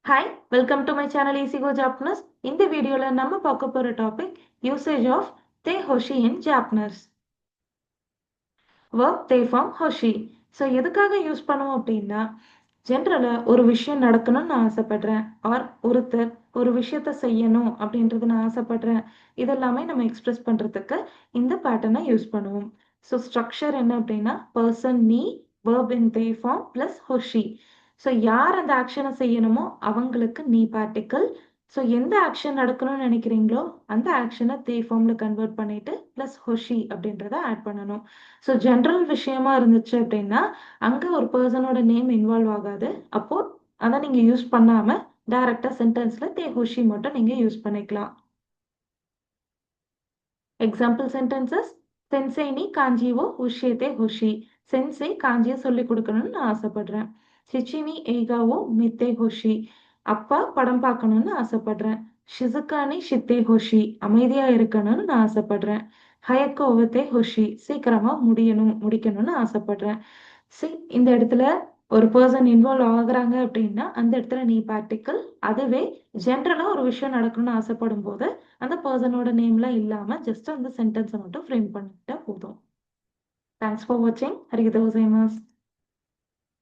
Hi, welcome to my channel Easy Go Japanese. இந்த வீடியோல நம்ம பார்க்க போற topic usage of te hoshii in Japanese. verb they form ஹோஷி. ஸோ எதுக்காக யூஸ் பண்ணுவோம் அப்படின்னா ஜென்ரலாக ஒரு விஷயம் நடக்கணும்னு நான் ஆசைப்படுறேன் ஆர் ஒருத்தர் ஒரு விஷயத்த செய்யணும் அப்படின்றது நான் ஆசைப்படுறேன் இதெல்லாமே நம்ம எக்ஸ்பிரஸ் பண்ணுறதுக்கு இந்த பேட்டர்னை யூஸ் பண்ணுவோம். ஸோ ஸ்ட்ரக்சர் என்ன அப்படின்னா பர்சன் நீ verb in they form plus hoshii. So யார் அந்த ஆக்ஷனை செய்யணுமோ அவங்களுக்கு நீ பார்ட்டிக்கல். ஸோ எந்த ஆக்ஷன் நடக்கணும்னு நினைக்கிறீங்களோ அந்த ஆக்ஷனை தே ஃபார்மில் கன்வெர்ட் பண்ணிட்டு ப்ளஸ் ஹொஷி அப்படின்றத ஆட் பண்ணணும். ஸோ ஜென்ரல் விஷயமா இருந்துச்சு அப்படின்னா அங்கே ஒரு பர்சனோட நேம் இன்வால்வ் ஆகாது. அப்போ அதை நீங்கள் யூஸ் பண்ணாமல் டைரக்டாக சென்டென்ஸில் தே ஹொஷி மட்டும் நீங்கள் யூஸ் பண்ணிக்கலாம். எக்ஸாம்பிள் சென்டென்சஸ் சென்சை நீ காஞ்சிவோ உஷியத்தே ஹொஷி. சென்சை காஞ்சியை சொல்லி கொடுக்கணும்னு நான் ஆசைப்படுறேன். சிச்சினி எய்காவோ மித்தே ஹோஷி. அப்பா படம் பார்க்கணும்னு ஆசைப்படுறேன். ஷிசுகானி ஷித்தே ஹோஷி. அமைதியா இருக்கணும்னு நான் ஆசைப்படுறேன். ஹயக்கோ ஒவத்தே ஹோஷி. சீக்கிரமா முடிக்கணும்னு ஆசைப்படுறேன். இந்த இடத்துல ஒரு பர்சன் இன்வால்வ் ஆகுறாங்க அப்படின்னா அந்த இடத்துல நீ பார்ட்டிக்கல். அதுவே ஜென்ரலா ஒரு விஷயம் நடக்கணும்னு ஆசைப்படும் போது அந்த பர்சனோட நேம்லாம் இல்லாம ஜஸ்ட் அந்த சென்டென்ஸை மட்டும் ஃப்ரேம் பண்ணிட்டா போதும். தேங்க்ஸ் ஃபார் வாட்சிங். ஹரிகதோசைமாஸ்.